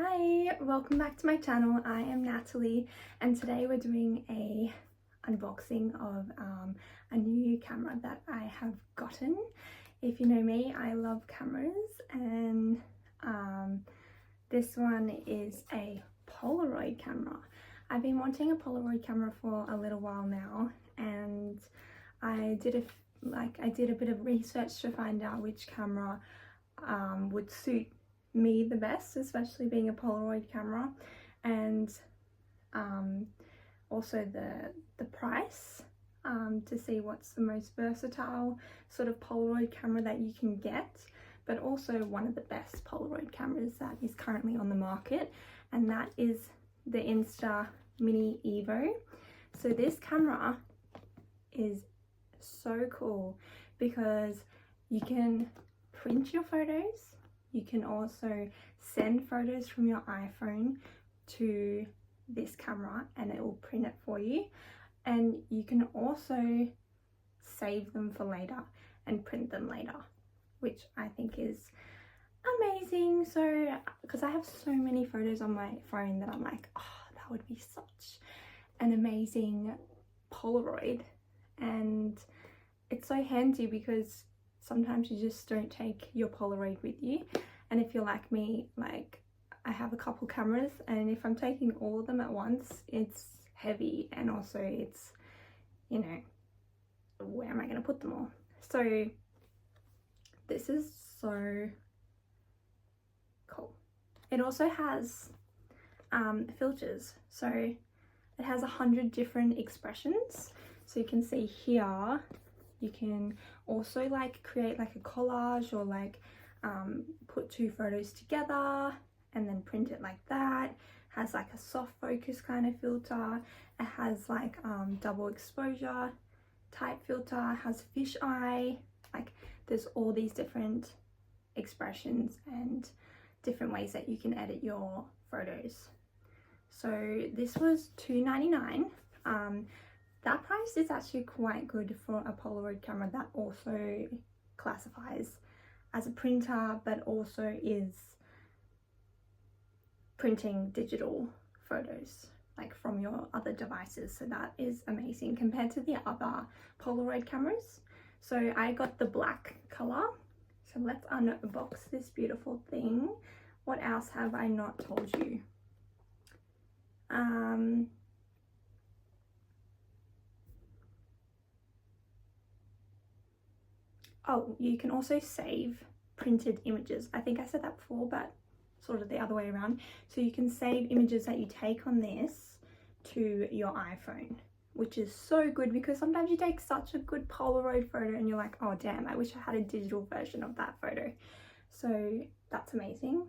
Hi, welcome back to my channel. I am Natalie and today we're doing a unboxing of a new camera that I have gotten. If you know me, I love cameras, and this one is a Polaroid camera. I've been wanting a Polaroid camera for a little while now, and I did a bit of research to find out which camera would suit me the best, especially being a Polaroid camera, and also the price, to see what's the most versatile sort of Polaroid camera that you can get, but also one of the best Polaroid cameras that is currently on the market, and that is the Insta Mini Evo. So this camera is so cool because you can print your photos. You can also send photos from your iPhone to this camera and it will print it for you, and you can also save them for later and print them later, which I think is amazing. So because I have so many photos on my phone that I'm like, oh, that would be such an amazing Polaroid, and it's so handy because sometimes you just don't take your Polaroid with you, and if you're like me, like I have a couple cameras, and if I'm taking all of them at once, it's heavy, and also it's, you know, where am I going to put them all? So this is so cool. It also has filters, so it has 100 different expressions. So you can see here, you can also like create like a collage, or like put two photos together and then print it like that. Has like a soft focus kind of filter. It has like double exposure type filter, has fish eye. Like there's all these different expressions and different ways that you can edit your photos. So this was $2.99. That price is actually quite good for a Polaroid camera that also classifies as a printer, but also is printing digital photos like from your other devices. So that is amazing compared to the other Polaroid cameras. So I got the black color. So let's unbox this beautiful thing. What else have I not told you? Oh, you can also save printed images. I think I said that before, but sort of the other way around. So you can save images that you take on this to your iPhone, which is so good because sometimes you take such a good Polaroid photo and you're like, oh damn, I wish I had a digital version of that photo. So that's amazing.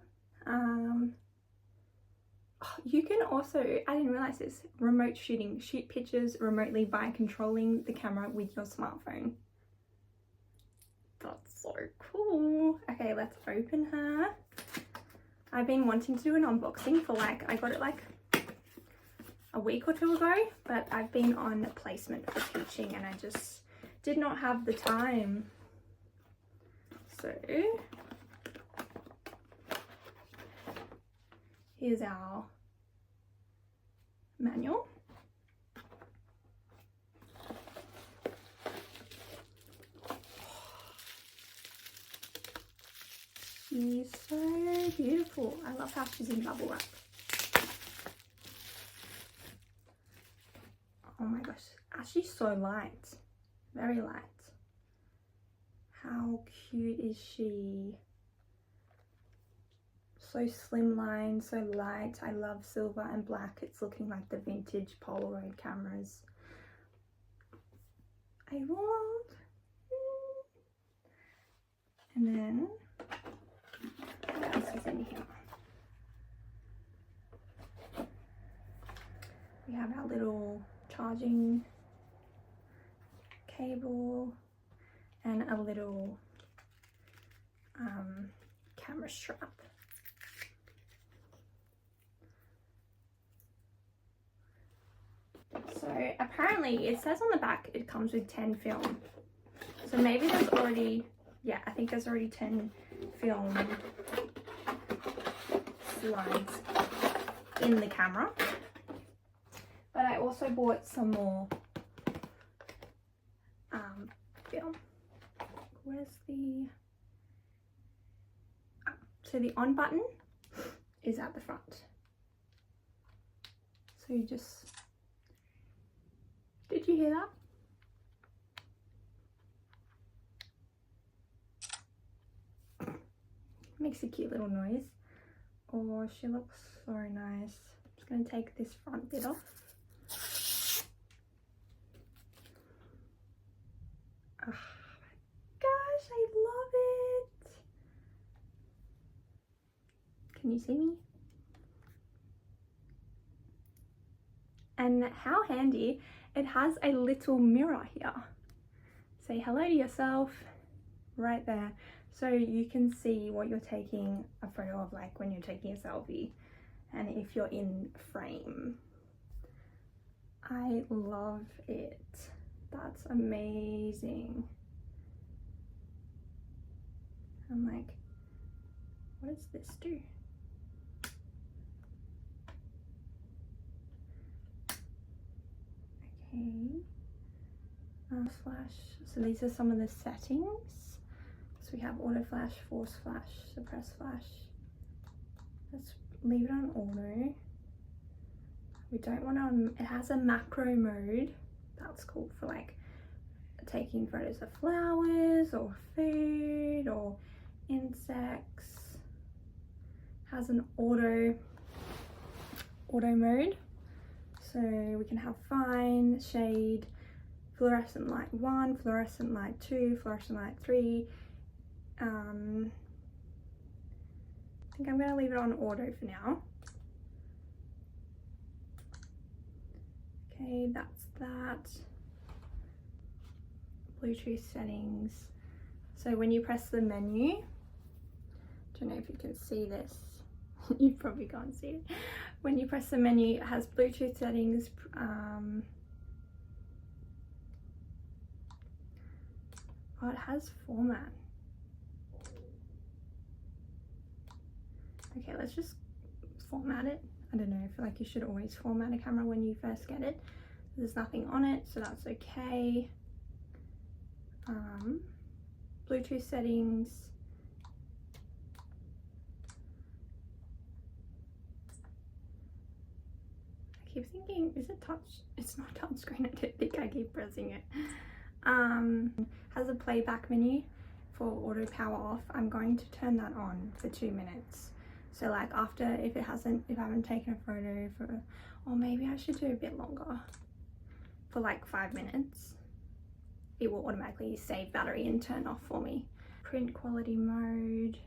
You can also, I didn't realize this, remote shooting, shoot pictures remotely by controlling the camera with your smartphone. That's so cool. Okay, let's open her. I've been wanting to do an unboxing for like, I got it like a week or two ago, but I've been on placement for teaching and I just did not have the time. So here's our manual. She's so beautiful. I love how she's in bubble wrap. Oh my gosh, actually so light, very light. How cute is she? So slimline, so light. I love silver and black. It's looking like the vintage Polaroid cameras. I want. And then what else is in here? We have our little charging cable and a little camera strap. So apparently it says on the back it comes with 10 film. So maybe there's already, yeah, I think there's already 10 film slides in the camera. But I also bought some more film. Where's the... so the on button is at the front. So you just... did you hear that? Makes a cute little noise. Oh, she looks so nice. I'm just going to take this front bit off. Oh my gosh, I love it. Can you see me? And how handy, it has a little mirror here. Say hello to yourself right there. So you can see what you're taking a photo of, like when you're taking a selfie and if you're in frame. I love it. That's amazing. I'm like, what does this do? Okay. Flash. So these are some of the settings. So we have auto flash, force flash, suppress flash. Let's leave it on auto. We don't want to, it has a macro mode. That's cool for like taking photos of flowers or food or insects. Has an auto mode. So we can have fine, shade, fluorescent light 1, fluorescent light 2, fluorescent light 3. I think I'm going to leave it on auto for now. Okay, that's that. Bluetooth settings. So when you press the menu, don't know if you can see this. You probably can't see it. When you press the menu, it has Bluetooth settings. Oh, it has format. Okay, let's just format it. I don't know, I feel like you should always format a camera when you first get it. There's nothing on it, so that's okay. Bluetooth settings. I keep thinking, is it touch? It's not touch screen. I don't think I keep pressing it. Has a playback menu for auto power off. I'm going to turn that on for 2 minutes. So like after, if I haven't taken a photo for, or maybe I should do a bit longer, for like 5 minutes, it will automatically save battery and turn off for me. Print quality mode.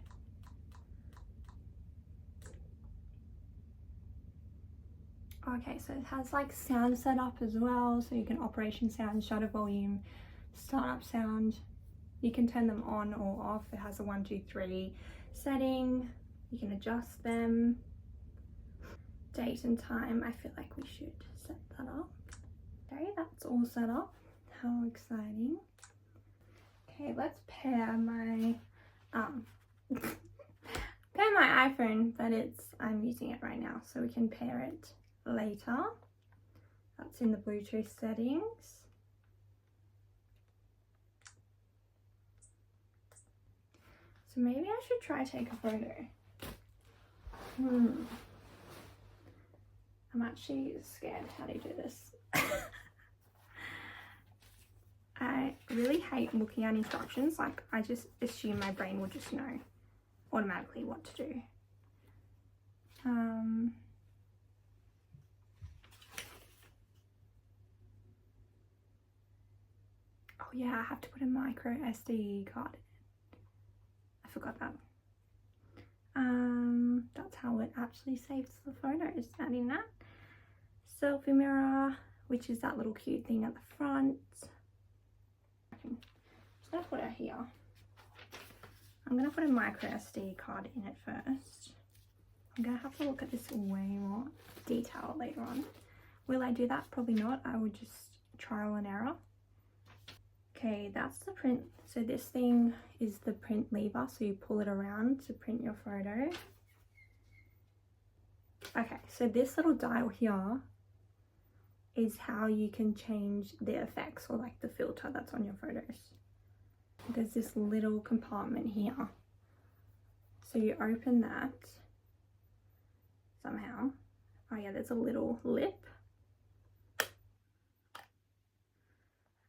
Okay, so it has like sound setup as well, so you can operation sound, shutter volume, startup sound. You can turn them on or off. It has a 1, 2, 3 setting. You can adjust them. Date and time, I feel like we should set that up. Okay, that's all set up. How exciting. Okay, let's pair my iPhone, but I'm using it right now, so we can pair it later. That's in the Bluetooth settings. So maybe I should try take a photo. I'm actually scared how to do this. I really hate looking at instructions. Like, I just assume my brain will just know automatically what to do. Oh yeah, I have to put a micro SD card in. I forgot that. That's how it actually saves the photos, adding that. Selfie mirror, which is that little cute thing at the front. I'm just gonna put it here. I'm gonna put a micro SD card in it first. I'm gonna have to look at this way more detail later on. Will I do that? Probably not. I would just trial and error. Okay, that's the print. So this thing is the print lever, so you pull it around to print your photo. So this little dial here is how you can change the effects or like the filter that's on your photos. There's this little compartment here. So you open that somehow. Oh yeah, there's a little lip.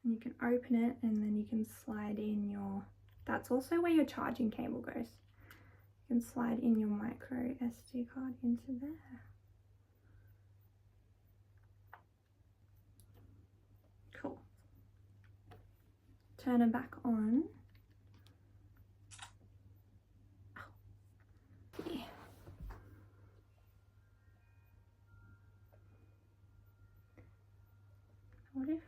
And you can open it and then you can slide in your, that's also where your charging cable goes. You can slide in your micro SD card into there. Cool. Turn it back on. Oh. Yeah. What if?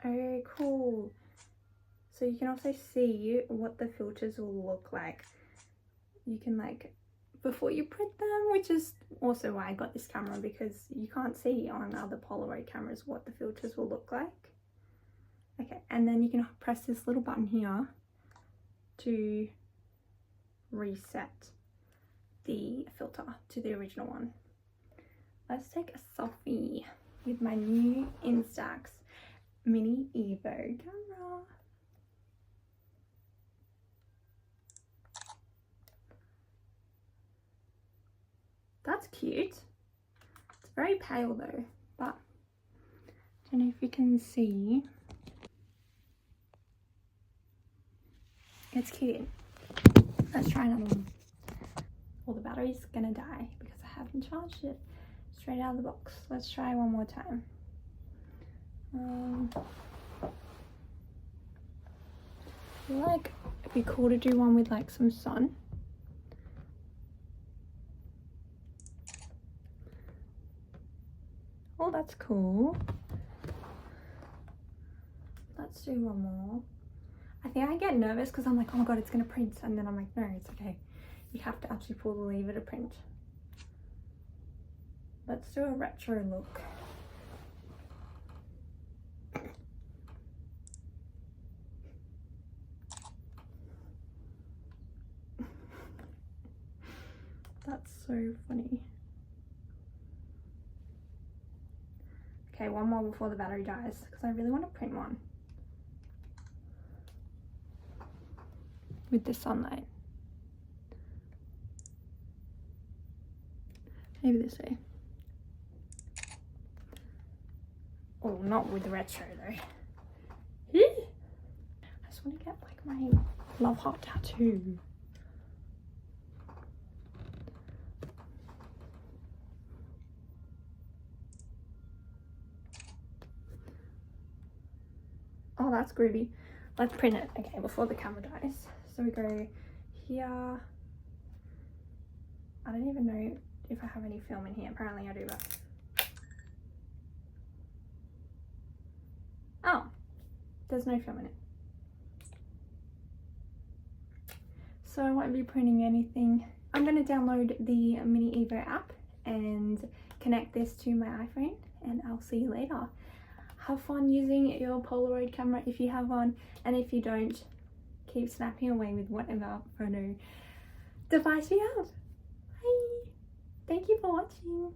Oh, cool. So you can also see what the filters will look like. You can like, before you print them, which is also why I got this camera, because you can't see on other Polaroid cameras what the filters will look like. Okay, and then you can press this little button here to reset the filter to the original one. Let's take a selfie with my new Instax Mini Evo camera. That's cute. It's very pale though, but I don't know if you can see. It's cute. Let's try another one. Well, the battery's gonna die because I haven't charged it straight out of the box. Let's try one more time. I feel like it'd be cool to do one with like some sun. Oh, that's cool. Let's do one more. I think I get nervous because I'm like, oh my god, it's gonna print, and then I'm like, no, it's okay. You have to actually pull the lever to print. Let's do a retro look. That's so funny. Okay, one more before the battery dies because I really want to print one with the sunlight. Maybe this way. Oh, not with the retro though. I just want to get like my love heart tattoo. Oh, that's groovy. Let's print it, okay, before the camera dies. So we go here. I don't even know if I have any film in here. Apparently I do, but... Oh, there's no film in it. So I won't be printing anything. I'm going to download the Mini Evo app and connect this to my iPhone, and I'll see you later. Have fun using your Polaroid camera if you have one, and if you don't, keep snapping away with whatever photo device you have. Bye! Thank you for watching.